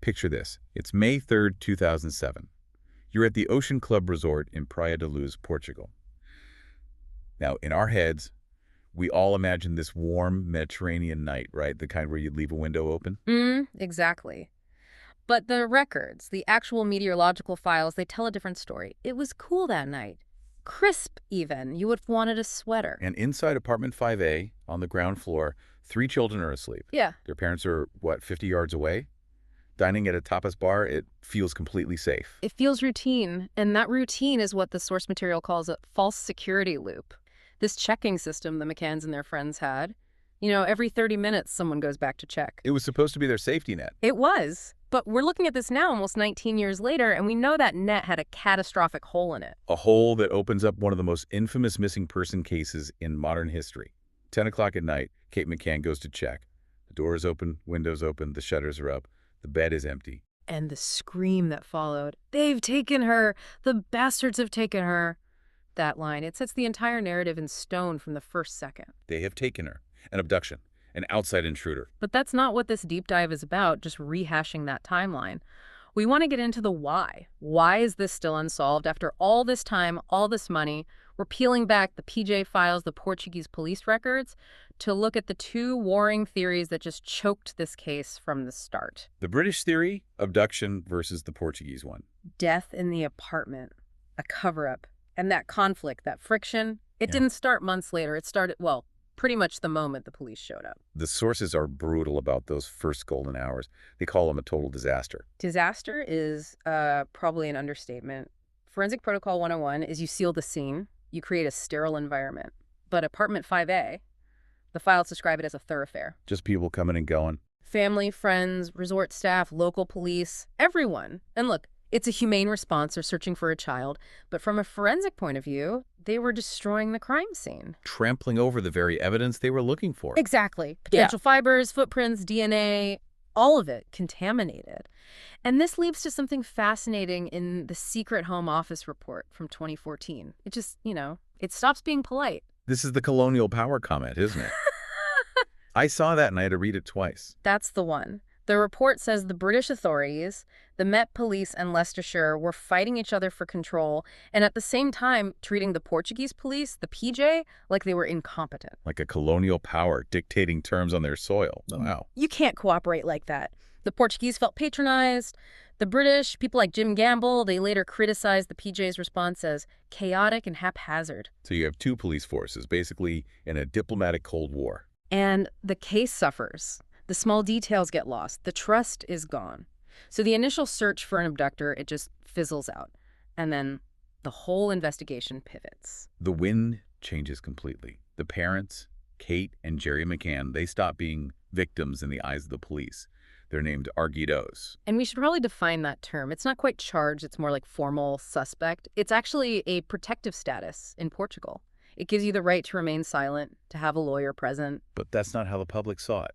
Picture this. It's May 3rd, 2007. You're at the Ocean Club Resort in Praia da Luz, Portugal. Now, in our heads, we all imagine this warm Mediterranean night, right? The kind where you'd leave a window open. Exactly. But the records, the actual meteorological files, they tell a different story. It was cool that night. Crisp, even. You would have wanted a sweater. And inside apartment 5A, on the ground floor, 3 children are asleep. Yeah. Their parents are, 50 yards away? Dining at a tapas bar, it feels completely safe. It feels routine, and that routine is what the source material calls a false security loop. This checking system the McCanns and their friends had. Every 30 minutes someone goes back to check. It was supposed to be their safety net. It was. But we're looking at this now almost 19 years later, and we know that net had a catastrophic hole in it. A hole that opens up one of the most infamous missing person cases in modern history. 10 o'clock at night, Kate McCann goes to check. The door is open, windows open, the shutters are up, the bed is empty. And the scream that followed, "They've taken her! The bastards have taken her!" That line, it sets the entire narrative in stone from the first second. They have taken her. An abduction. An outside intruder. But that's not what this deep dive is about, just rehashing that timeline. We want to get into the why. Why is this still unsolved after all this time, all this money? We're peeling back the PJ files, the Portuguese police records, to look at the 2 warring theories that just choked this case from the start. The British theory, abduction, versus the Portuguese one. Death in the apartment, a cover-up, and that conflict, that friction, it didn't start months later. It started, pretty much the moment the police showed up. The sources are brutal about those first golden hours. They call them a total disaster. Disaster is probably an understatement. Forensic Protocol 101 is you seal the scene, you create a sterile environment. But apartment 5A, the files describe it as a thoroughfare. Just people coming and going. Family, friends, resort staff, local police, everyone. And look, it's a humane response. They're searching for a child. But from a forensic point of view, they were destroying the crime scene. Trampling over the very evidence they were looking for. Exactly. Potential fibers, footprints, DNA, all of it contaminated. And this leads to something fascinating in the Secret Home Office report from 2014. It just, it stops being polite. This is the colonial power comment, isn't it? I saw that and I had to read it twice. That's the one. The report says the British authorities, the Met Police and Leicestershire, were fighting each other for control and at the same time treating the Portuguese police, the PJ, like they were incompetent. Like a colonial power dictating terms on their soil. Wow. You can't cooperate like that. The Portuguese felt patronized. The British, people like Jim Gamble, they later criticized the PJ's response as chaotic and haphazard. So you have 2 police forces, basically in a diplomatic Cold War. And the case suffers. The small details get lost. The trust is gone. So the initial search for an abductor, it just fizzles out. And then the whole investigation pivots. The wind changes completely. The parents, Kate and Jerry McCann, they stop being victims in the eyes of the police. They're named arguidos. And we should probably define that term. It's not quite charged. It's more like formal suspect. It's actually a protective status in Portugal. It gives you the right to remain silent, to have a lawyer present. But that's not how the public saw it.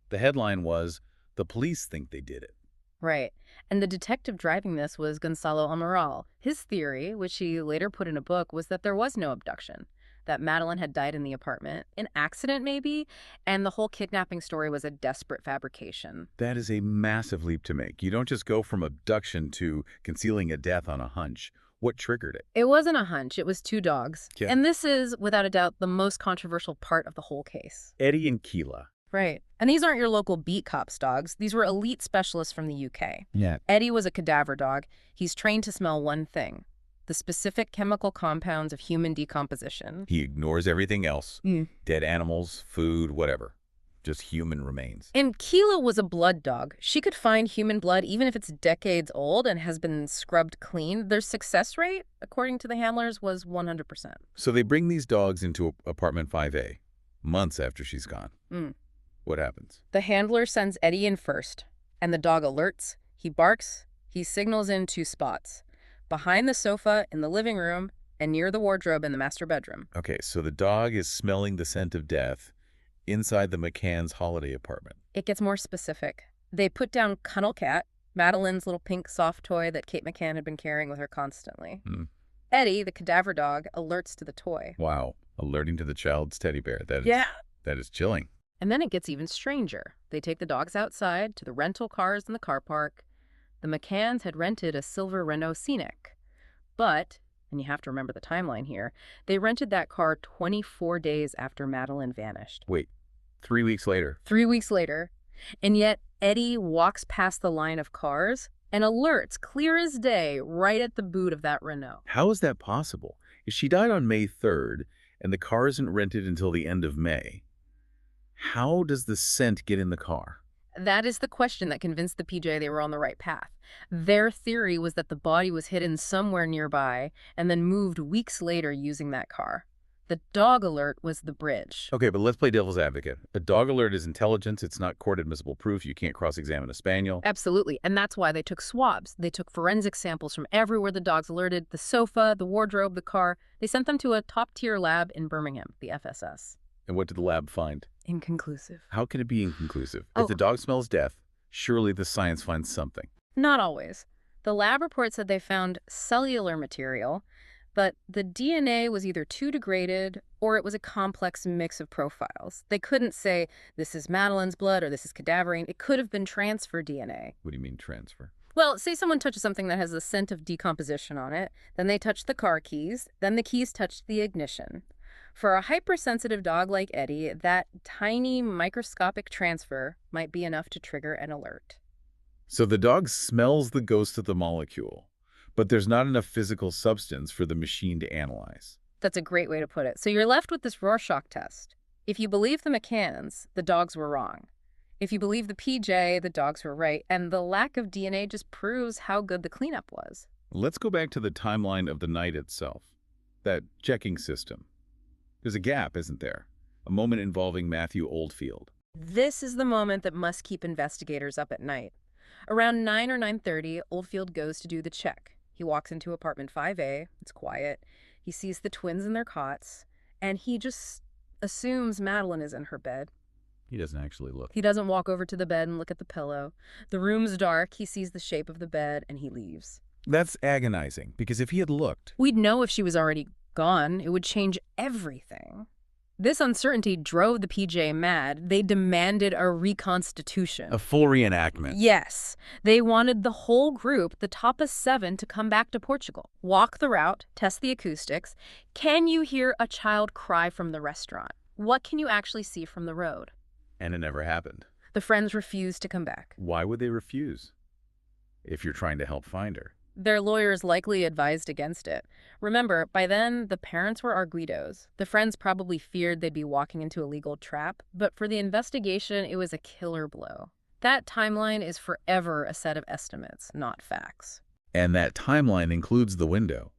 The headline was, "The police think they did it." Right. And the detective driving this was Gonçalo Amaral. His theory, which he later put in a book, was that there was no abduction, that Madeleine had died in the apartment, an accident maybe, and the whole kidnapping story was a desperate fabrication. That is a massive leap to make. You don't just go from abduction to concealing a death on a hunch. What triggered it? It wasn't a hunch. It was 2 dogs. Yeah. And this is, without a doubt, the most controversial part of the whole case. Eddie and Keela. Right. And these aren't your local beat cops dogs. These were elite specialists from the UK. Yeah. Eddie was a cadaver dog. He's trained to smell one thing, the specific chemical compounds of human decomposition. He ignores everything else. Dead animals, food, whatever. Just human remains. And Keela was a blood dog. She could find human blood even if it's decades old and has been scrubbed clean. Their success rate, according to the handlers, was 100%. So they bring these dogs into apartment 5A, months after she's gone. What happens? The handler sends Eddie in first, and the dog alerts. He barks. He signals in 2 spots, behind the sofa in the living room and near the wardrobe in the master bedroom. Okay, so the dog is smelling the scent of death inside the McCann's holiday apartment. It gets more specific. They put down Cuddle Cat, Madeleine's little pink soft toy that Kate McCann had been carrying with her constantly. Eddie, the cadaver dog, alerts to the toy. Wow, alerting to the child's teddy bear. That is chilling. And then it gets even stranger. They take the dogs outside to the rental cars in the car park. The McCanns had rented a silver Renault Scenic. But, and you have to remember the timeline here, they rented that car 24 days after Madeleine vanished. Wait, 3 weeks later. 3 weeks later, and yet Eddie walks past the line of cars and alerts, clear as day, right at the boot of that Renault. How is that possible? If she died on May 3rd and the car isn't rented until the end of May, how does the scent get in the car? That is the question that convinced the PJ they were on the right path. Their theory was that the body was hidden somewhere nearby and then moved weeks later using that car. The dog alert was the bridge. Okay, but let's play devil's advocate. A dog alert is intelligence. It's not court-admissible proof. You can't cross-examine a spaniel. Absolutely, and that's why they took swabs. They took forensic samples from everywhere the dogs alerted, the sofa, the wardrobe, the car. They sent them to a top-tier lab in Birmingham, the FSS. And what did the lab find? Inconclusive. How can it be inconclusive? Oh. If the dog smells death, surely the science finds something. Not always. The lab report said they found cellular material, but the DNA was either too degraded or it was a complex mix of profiles. They couldn't say, this is Madeleine's blood or this is cadaverine. It could have been transfer DNA. What do you mean transfer? Well, say someone touches something that has the scent of decomposition on it, then they touch the car keys, then the keys touched the ignition. For a hypersensitive dog like Eddie, that tiny microscopic transfer might be enough to trigger an alert. So the dog smells the ghost of the molecule, but there's not enough physical substance for the machine to analyze. That's a great way to put it. So you're left with this Rorschach test. If you believe the McCanns, the dogs were wrong. If you believe the PJ, the dogs were right. And the lack of DNA just proves how good the cleanup was. Let's go back to the timeline of the night itself. That checking system. There's a gap, isn't there? A moment involving Matthew Oldfield. This is the moment that must keep investigators up at night. Around 9 or 9:30, Oldfield goes to do the check. He walks into apartment 5A. It's quiet. He sees the twins in their cots, and he just assumes Madeleine is in her bed. He doesn't actually look. He doesn't walk over to the bed and look at the pillow. The room's dark. He sees the shape of the bed, and he leaves. That's agonizing, because if he had looked... We'd know if she was already gone. It would change everything. This uncertainty drove the PJ mad. They demanded a reconstitution. A full reenactment. Yes. They wanted the whole group, the top of 7, to come back to Portugal, walk the route, test the acoustics. Can you hear a child cry from the restaurant? What can you actually see from the road? And it never happened. The friends refused to come back. Why would they refuse? If you're trying to help find her. Their lawyers likely advised against it. Remember, by then, the parents were arguidos. The friends probably feared they'd be walking into a legal trap, but for the investigation, it was a killer blow. That timeline is forever a set of estimates, not facts. And that timeline includes the window.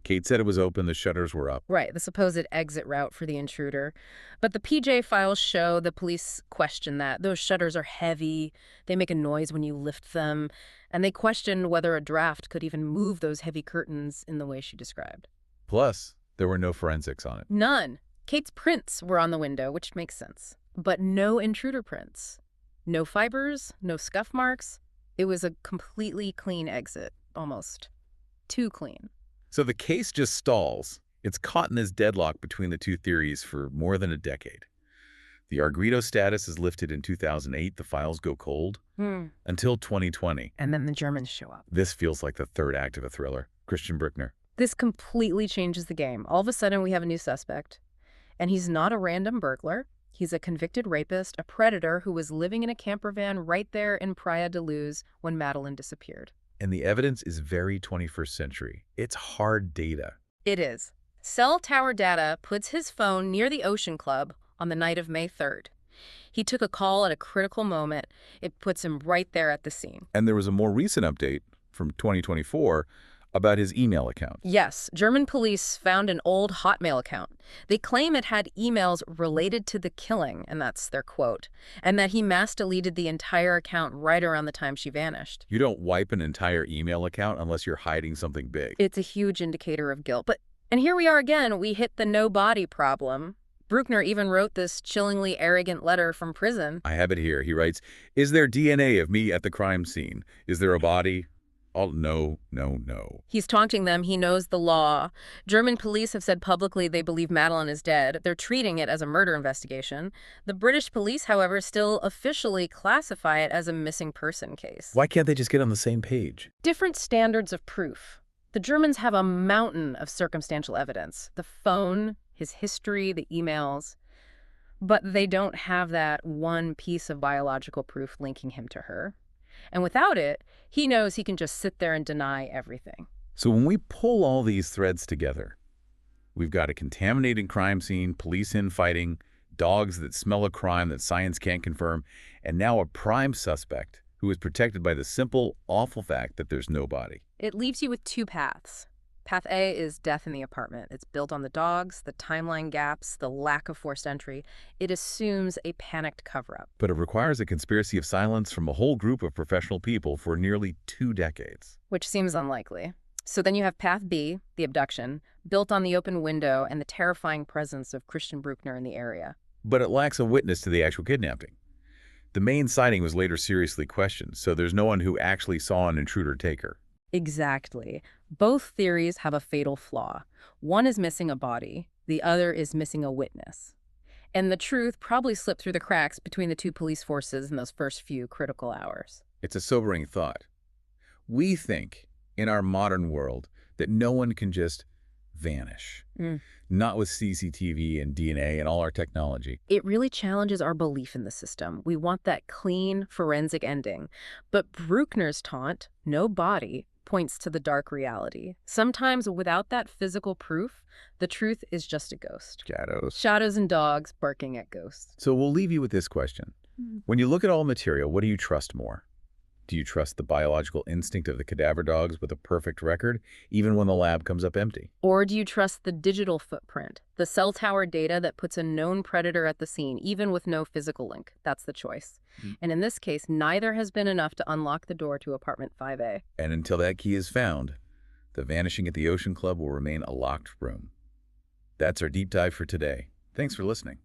Kate said it was open, the shutters were up. Right, the supposed exit route for the intruder. But the PJ files show the police question that. Those shutters are heavy, they make a noise when you lift them, and they question whether a draft could even move those heavy curtains in the way she described. Plus, there were no forensics on it. None. Kate's prints were on the window, which makes sense. But no intruder prints. No fibers, no scuff marks. It was a completely clean exit, almost. Too clean. So the case just stalls. It's caught in this deadlock between the two theories for more than a decade. The Arguido status is lifted in 2008. The files go cold until 2020. And then the Germans show up. This feels like the third act of a thriller. Christian Brickner. This completely changes the game. All of a sudden, we have a new suspect. And he's not a random burglar. He's a convicted rapist, a predator who was living in a camper van right there in Praia de Luz when Madeleine disappeared. And the evidence is very 21st century. It's hard data. It is. Cell tower data puts his phone near the Ocean Club on the night of May 3rd. He took a call at a critical moment. It puts him right there at the scene. And there was a more recent update from 2024 about his email account. Yes, German police found an old Hotmail account. They claim it had emails related to the killing, and that's their quote, and that he mass deleted the entire account right around the time she vanished. You don't wipe an entire email account unless you're hiding something big. It's a huge indicator of guilt. And here we are again, we hit the no body problem. Bruckner even wrote this chillingly arrogant letter from prison. I have it here. He writes, "Is there DNA of me at the crime scene? Is there a body? Oh, no, no, no. He's taunting them. He knows the law. German police have said publicly they believe Madeleine is dead. They're treating it as a murder investigation. The British police, however, still officially classify it as a missing person case. Why can't they just get on the same page? Different standards of proof. The Germans have a mountain of circumstantial evidence. The phone, his history, the emails. But they don't have that one piece of biological proof linking him to her. And without it, he knows he can just sit there and deny everything. So when we pull all these threads together, we've got a contaminated crime scene, police infighting, dogs that smell a crime that science can't confirm, and now a prime suspect who is protected by the simple, awful fact that there's no body. It leaves you with two paths. Path A is death in the apartment. It's built on the dogs, the timeline gaps, the lack of forced entry. It assumes a panicked cover-up. But it requires a conspiracy of silence from a whole group of professional people for nearly 2 decades. Which seems unlikely. So then you have Path B, the abduction, built on the open window and the terrifying presence of Christian Bruckner in the area. But it lacks a witness to the actual kidnapping. The main sighting was later seriously questioned, so there's no one who actually saw an intruder take her. Exactly. Both theories have a fatal flaw. One is missing a body, the other is missing a witness. And the truth probably slipped through the cracks between the two police forces in those first few critical hours. It's a sobering thought. We think, in our modern world, that no one can just vanish. Not with CCTV and DNA and all our technology. It really challenges our belief in the system. We want that clean, forensic ending. But Bruckner's taunt, no body, points to the dark reality. Sometimes without that physical proof, the truth is just a ghost. Shadows. Shadows and dogs barking at ghosts. So we'll leave you with this question. When you look at all material, what do you trust more? Do you trust the biological instinct of the cadaver dogs with a perfect record, even when the lab comes up empty? Or do you trust the digital footprint, the cell tower data that puts a known predator at the scene, even with no physical link? That's the choice. And in this case, neither has been enough to unlock the door to apartment 5A. And until that key is found, the vanishing at the Ocean Club will remain a locked room. That's our deep dive for today. Thanks for listening.